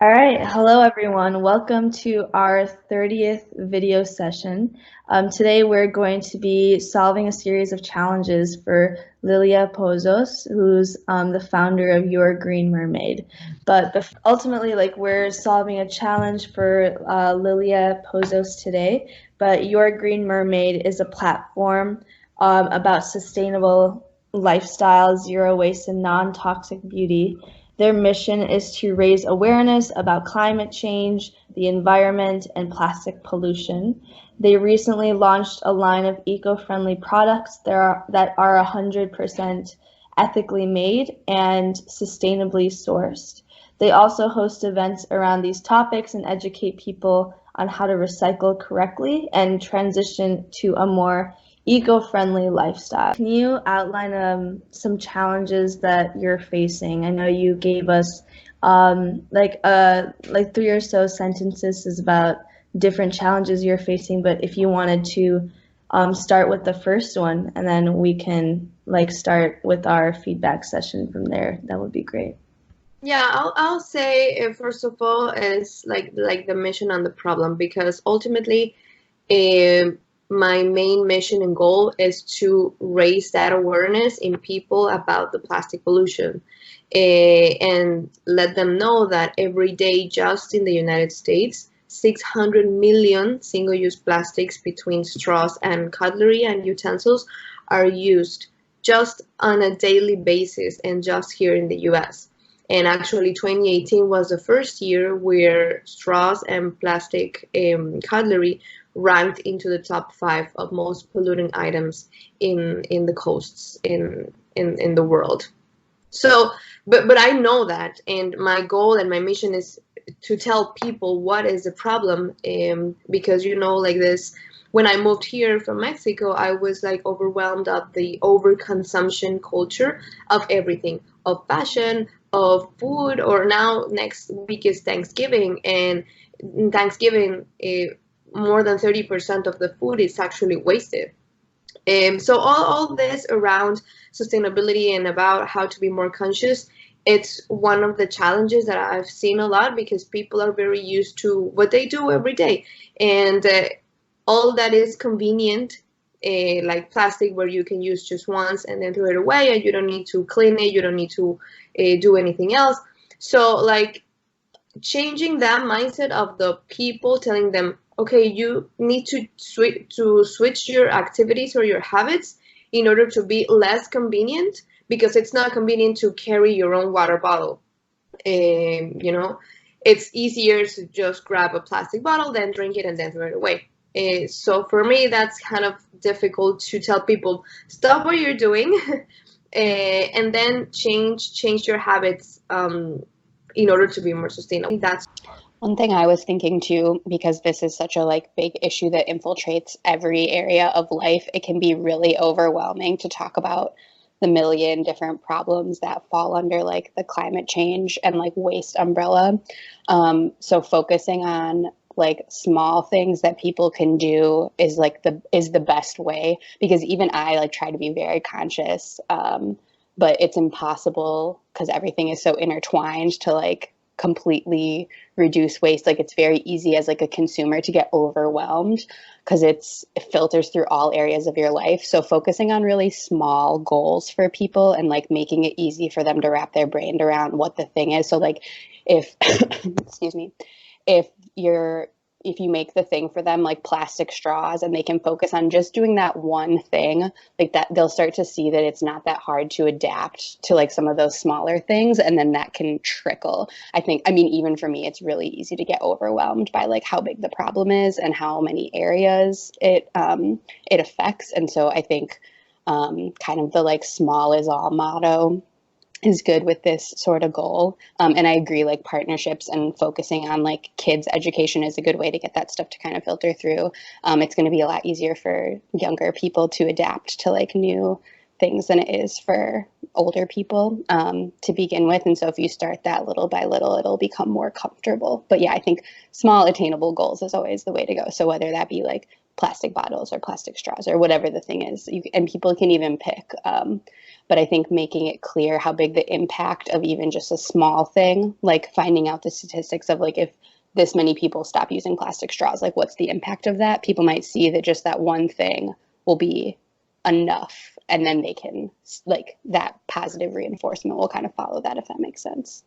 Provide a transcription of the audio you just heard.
All right, hello everyone. Welcome to our 30th video session. Today we're going to be solving a series of challenges for Lilia Pozos, who's the founder of Your Green Mermaid. But ultimately, we're solving a challenge for Lilia Pozos today. But Your Green Mermaid is a platform about sustainable lifestyle, zero waste, and non-toxic beauty. Their mission is to raise awareness about climate change, the environment, and plastic pollution. They recently launched a line of eco-friendly products that are 100% ethically made and sustainably sourced. They also host events around these topics and educate people on how to recycle correctly and transition to a more eco-friendly lifestyle. Can you outline some challenges that you're facing? I know you gave us like three or so sentences about different challenges you're facing, but if you wanted to start with the first one and then we can start with our feedback session from there, that would be great. Yeah, I'll say first of all is like the mission and the problem, because ultimately, my main mission and goal is to raise that awareness in people about the plastic pollution, and let them know that every day, just in the United States, 600 million single-use plastics between straws and cutlery and utensils are used just on a daily basis, and just here in the US. And actually, 2018 was the first year where straws and plastic cutlery ranked into the top 5 of most polluting items in the coasts in the world. So, but I know that, and my goal and my mission is to tell people what is the problem, because like this. When I moved here from Mexico, I was like overwhelmed of the overconsumption culture of everything, of fashion, of food, or now next week is Thanksgiving, and in Thanksgiving, more than 30% of the food is actually wasted. So all this around sustainability and about how to be more conscious, it's one of the challenges that I've seen a lot, because people are very used to what they do every day, and all that is convenient, like plastic, where you can use just once and then throw it away, and you don't need to clean it, you don't need to do anything else. So like changing that mindset of the people, telling them, okay, you need to switch your activities or your habits in order to be less convenient, because it's not convenient to carry your own water bottle. It's easier to just grab a plastic bottle, then drink it, and then throw it away. So for me, that's kind of difficult to tell people, stop what you're doing, and then change your habits, in order to be more sustainable. That's one thing I was thinking too, because this is such a big issue that infiltrates every area of life, it can be really overwhelming to talk about the million different problems that fall under the climate change and waste umbrella. So focusing on small things that people can do is the best way, because even I try to be very conscious, but it's impossible because everything is so intertwined to completely reduce waste. It's very easy as a consumer to get overwhelmed because it filters through all areas of your life. So focusing on really small goals for people and making it easy for them to wrap their brain around what the thing is. So if excuse me, if you make the thing for them plastic straws, and they can focus on just doing that one thing, that, they'll start to see that it's not that hard to adapt to some of those smaller things, and then that can trickle. I mean, even for me, it's really easy to get overwhelmed by how big the problem is and how many areas it affects. And so I think kind of the small is all motto is good with this sort of goal. And I agree, partnerships and focusing on kids education is a good way to get that stuff to kind of filter through. It's going to be a lot easier for younger people to adapt to new things than it is for older people to begin with. And so if you start that little by little, it'll become more comfortable. But yeah, I think small attainable goals is always the way to go. So whether that be plastic bottles or plastic straws or whatever the thing is. And people can even pick. But I think making it clear how big the impact of even just a small thing, like finding out the statistics of like if this many people stop using plastic straws, like what's the impact of that? People might see that just that one thing will be enough, and then they can, like, that positive reinforcement will kind of follow that, if that makes sense.